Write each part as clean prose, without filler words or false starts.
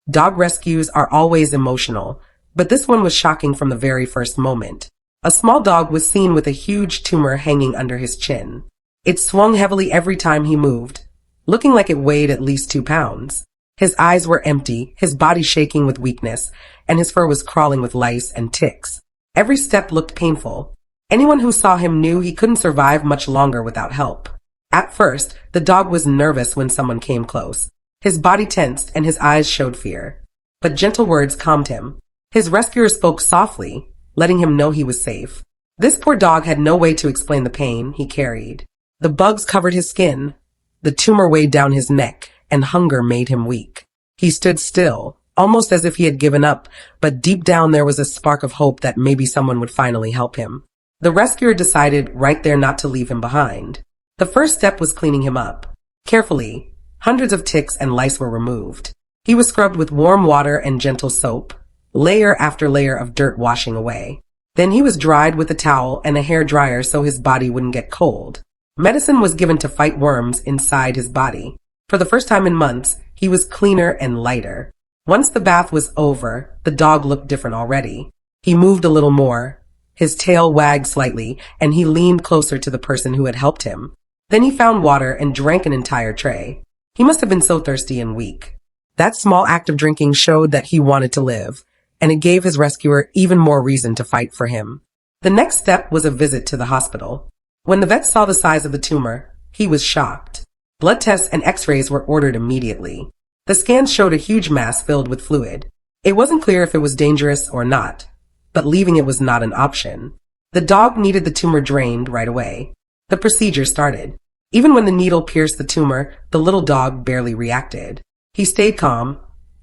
Dog rescues are always emotional, but this one was shocking from the very first moment. A small dog was seen with a huge tumor hanging under his chin. It swung heavily every time he moved, looking like it weighed at least 2 pounds. His eyes were empty, his body shaking with weakness, and his fur was crawling with lice and ticks. Every step looked painful. Anyone who saw him knew he couldn't survive much longer without help. At first, the dog was nervous when someone came close. His body tensed and his eyes showed fear. But gentle words calmed him. His rescuer spoke softly, letting him know he was safe. This poor dog had no way to explain the pain he carried. The bugs covered his skin. The tumor weighed down his neck, and hunger made him weak. He stood still, almost as if he had given up, but deep down there was a spark of hope that maybe someone would finally help him. The rescuer decided right there not to leave him behind. The first step was cleaning him up. Carefully, hundreds of ticks and lice were removed. He was scrubbed with warm water and gentle soap, layer after layer of dirt washing away. Then he was dried with a towel and a hair dryer so his body wouldn't get cold. Medicine was given to fight worms inside his body. For the first time in months, he was cleaner and lighter. Once the bath was over, the dog looked different already. He moved a little more. His tail wagged slightly, and he leaned closer to the person who had helped him. Then he found water and drank an entire tray. He must have been so thirsty and weak. That small act of drinking showed that he wanted to live, and it gave his rescuer even more reason to fight for him. The next step was a visit to the hospital. When the vet saw the size of the tumor, he was shocked. Blood tests and x-rays were ordered immediately. The scans showed a huge mass filled with fluid. It wasn't clear if it was dangerous or not, but leaving it was not an option. The dog needed the tumor drained right away. The procedure started. Even when the needle pierced the tumor, the little dog barely reacted. He stayed calm,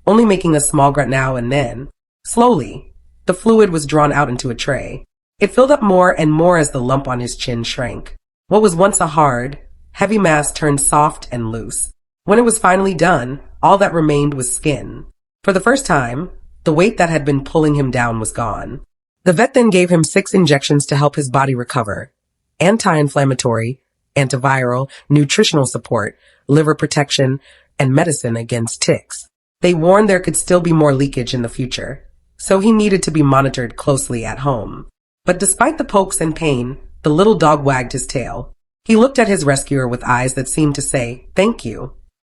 only making a small grunt now and then. Slowly, the fluid was drawn out into a tray. It filled up more and more as the lump on his chin shrank. What was once a hard, heavy mass turned soft and loose. When it was finally done, all that remained was skin. For the first time, the weight that had been pulling him down was gone. The vet then gave him 6 injections to help his body recover. Anti-inflammatory, antiviral, nutritional support, liver protection, and medicine against ticks. They warned there could still be more leakage in the future, so he needed to be monitored closely at home. But despite the pokes and pain, the little dog wagged his tail. He looked at his rescuer with eyes that seemed to say, "Thank you."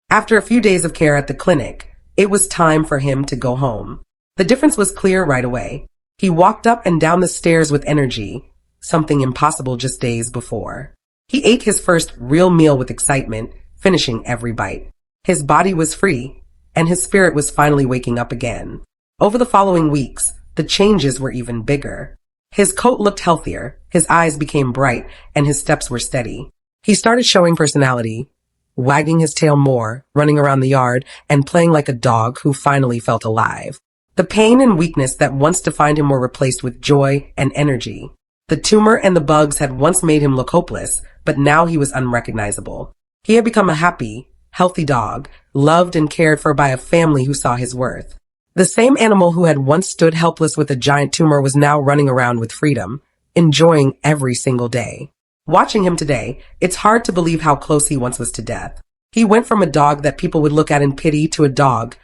After a few days of care at the clinic, it was time for him to go home. The difference was clear right away. He walked up and down the stairs with energy, something impossible just days before. He ate his first real meal with excitement, finishing every bite. His body was free, and his spirit was finally waking up again. Over the following weeks, the changes were even bigger. His coat looked healthier, his eyes became bright, and his steps were steady. He started showing personality, wagging his tail more, running around the yard, and playing like a dog who finally felt alive. The pain and weakness that once defined him were replaced with joy and energy. The tumor and the bugs had once made him look hopeless, but now he was unrecognizable. He had become a happy, healthy dog, loved and cared for by a family who saw his worth. The same animal who had once stood helpless with a giant tumor was now running around with freedom, enjoying every single day. Watching him today, it's hard to believe how close he once was to death. He went from a dog that people would look at in pity to a dog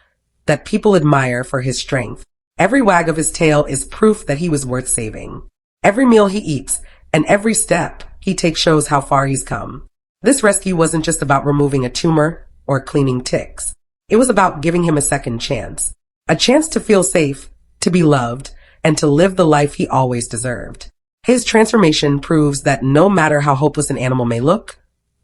that people admire for his strength. Every wag of his tail is proof that he was worth saving. Every meal he eats and every step he takes shows how far he's come. This rescue wasn't just about removing a tumor or cleaning ticks. It was about giving him a second chance. A chance to feel safe, to be loved, and to live the life he always deserved. His transformation proves that no matter how hopeless an animal may look,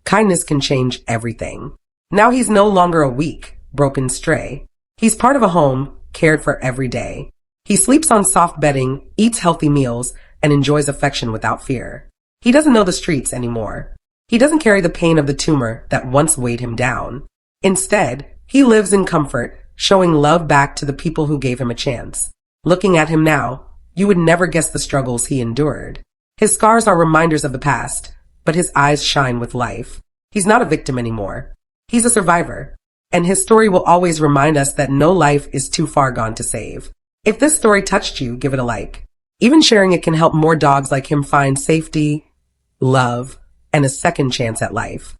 kindness can change everything. Now he's no longer a weak, broken stray. He's part of a home, cared for every day. He sleeps on soft bedding, eats healthy meals, and enjoys affection without fear. He doesn't know the streets anymore. He doesn't carry the pain of the tumor that once weighed him down. Instead, he lives in comfort, showing love back to the people who gave him a chance. Looking at him now, you would never guess the struggles he endured. His scars are reminders of the past, but his eyes shine with life. He's not a victim anymore. He's a survivor. And his story will always remind us that no life is too far gone to save. If this story touched you, give it a like. Even sharing it can help more dogs like him find safety, love, and a second chance at life.